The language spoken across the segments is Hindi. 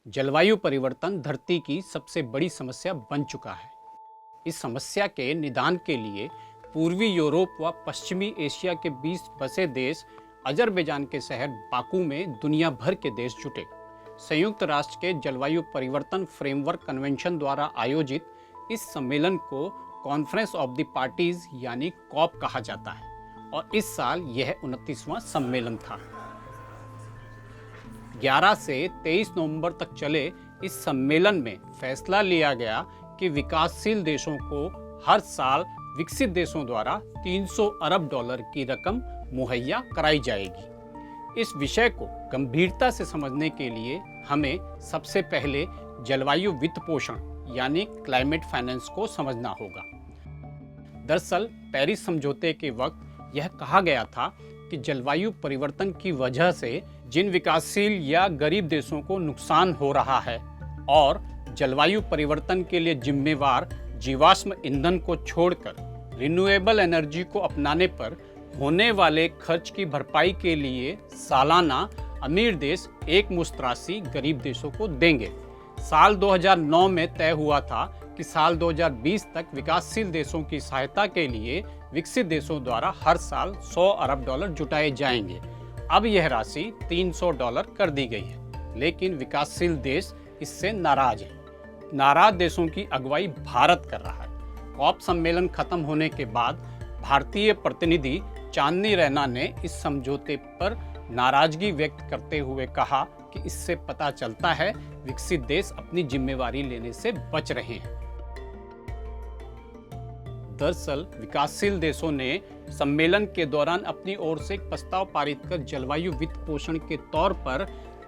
जलवायु परिवर्तन धरती की सबसे बड़ी समस्या बन चुका है। इस समस्या के निदान के लिए पूर्वी यूरोप व पश्चिमी एशिया के 20 बसे देश अजरबैजान के शहर बाकू में दुनिया भर के देश जुटे। संयुक्त राष्ट्र के जलवायु परिवर्तन फ्रेमवर्क कन्वेंशन द्वारा आयोजित इस सम्मेलन को कॉन्फ्रेंस ऑफ द पार्टीज यानी कॉप कहा जाता है और इस साल यह 29वां सम्मेलन था। 11 से 23 नवंबर तक चले इस सम्मेलन में फैसला लिया गया कि विकासशील देशों को हर साल विकसित देशों द्वारा 300 अरब डॉलर की रकम मुहैया कराई जाएगी। इस विषय को गंभीरता से समझने के लिए हमें सबसे पहले जलवायु वित्त पोषण यानी क्लाइमेट फाइनेंस को समझना होगा। दरअसल पेरिस समझौते के वक्त यह कहा गया था कि जलवायु परिवर्तन की वजह से जिन विकासशील या गरीब देशों को नुकसान हो रहा है और जलवायु परिवर्तन के लिए जिम्मेवार जीवाश्म ईंधन को छोड़कर रिन्यूएबल एनर्जी को अपनाने पर होने वाले खर्च की भरपाई के लिए सालाना अमीर देश एक मुश्त राशि गरीब देशों को देंगे। साल 2009 में तय हुआ था कि साल 2020 तक विकासशील देशों की सहायता के लिए विकसित देशों द्वारा हर साल 100 अरब डॉलर जुटाए जाएंगे। अब यह राशि 300 डॉलर कर दी गई है, लेकिन विकासशील देश इससे नाराज है। नाराज देशों की अगुवाई भारत कर रहा है। कॉप सम्मेलन खत्म होने के बाद भारतीय प्रतिनिधि चांदनी रैना ने इस समझौते पर नाराजगी व्यक्त करते हुए कहा कि इससे पता चलता है विकसित देश अपनी जिम्मेवारी लेने से बच रहे हैं। दरअसल विकासशील देशों ने सम्मेलन के दौरान अपनी ओर से एक प्रस्ताव पारित कर जलवायु वित्त पोषण के तौर पर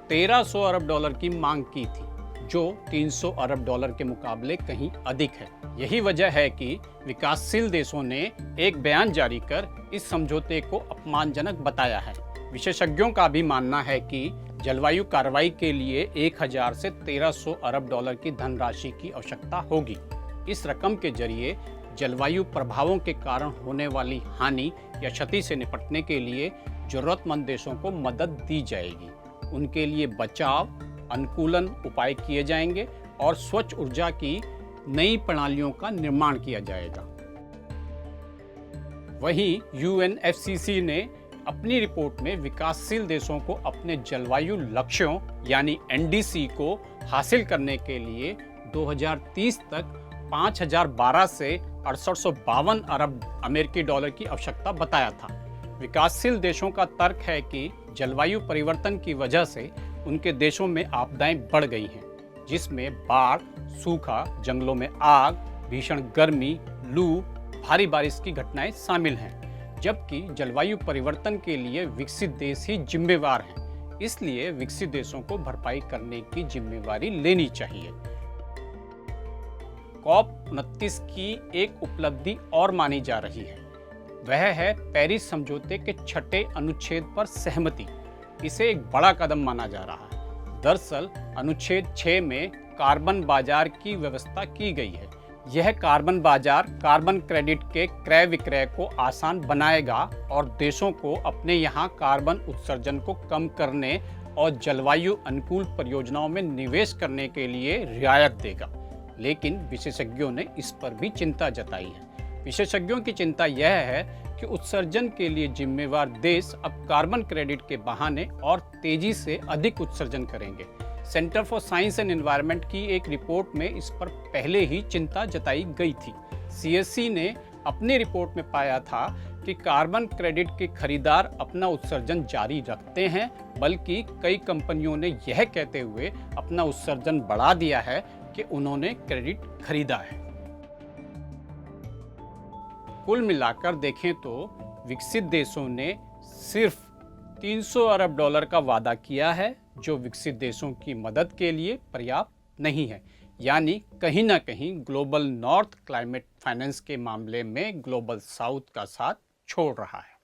1300 अरब डॉलर की मांग की थी, जो 300 अरब डॉलर के मुकाबले कहीं अधिक है। यही वजह है कि विकासशील देशों ने एक बयान जारी कर इस समझौते को अपमानजनक बताया है। विशेषज्ञों का भी मानना है कि जलवायु कार्रवाई के लिए 1000 से 1300 अरब डॉलर की धनराशि की आवश्यकता होगी। इस रकम के जरिए जलवायु प्रभावों के कारण होने वाली हानि या क्षति से निपटने के लिए जरूरतमंद देशों को मदद दी जाएगी। उनके लिए बचाव, अनुकूलन उपाय किए जाएंगे और स्वच्छ ऊर्जा की नई प्रणालियों का निर्माण किया जाएगा। वहीं UNFCCC ने अपनी रिपोर्ट में विकासशील देशों को अपने जलवायु लक्ष्यों यानी NDC को हासिल करने के लिए 2030 तक 5012 से 6852 अरब अमेरिकी डॉलर की आवश्यकता बताया था। विकासशील देशों का तर्क है कि जलवायु परिवर्तन की वजह से उनके देशों में आपदाएं बढ़ गई हैं, जिसमें बाढ़, सूखा, जंगलों में आग, भीषण गर्मी, लू, भारी बारिश की घटनाएं शामिल हैं। जबकि जलवायु परिवर्तन के लिए विकसित देश ही जिम्मेवार हैं, इसलिए विकसित देशों को भरपाई करने की जिम्मेवारी लेनी चाहिए। कॉप 29 की एक उपलब्धि और मानी जा रही है, वह है पेरिस समझौते के 6ठे अनुच्छेद पर सहमति। इसे एक बड़ा कदम माना जा रहा है। दरअसल अनुच्छेद 6 में कार्बन बाजार की व्यवस्था की गई है। यह कार्बन बाजार कार्बन क्रेडिट के क्रय विक्रय को आसान बनाएगा और देशों को अपने यहाँ कार्बन उत्सर्जन को कम करने और जलवायु अनुकूल परियोजनाओं में निवेश करने के लिए रियायत देगा। लेकिन विशेषज्ञों ने इस पर भी चिंता जताई है। विशेषज्ञों की चिंता यह है कि उत्सर्जन के लिए जिम्मेवार देश अब कार्बन क्रेडिट के बहाने और तेजी से अधिक उत्सर्जन करेंगे। Centre for science and environment की एक रिपोर्ट में इस पर पहले ही चिंता जताई गई थी। CSC ने अपनी रिपोर्ट में पाया था कि कार्बन क्रेडिट के खरीदार अपना उत्सर्जन जारी रखते हैं, बल्कि कई कंपनियों ने यह कहते हुए अपना उत्सर्जन बढ़ा दिया है कि उन्होंने क्रेडिट खरीदा है। कुल मिलाकर देखें तो विकसित देशों ने सिर्फ 300 अरब डॉलर का वादा किया है, जो विकसित देशों की मदद के लिए पर्याप्त नहीं है। यानी कहीं ना कहीं ग्लोबल नॉर्थ क्लाइमेट फाइनेंस के मामले में ग्लोबल साउथ का साथ छोड़ रहा है।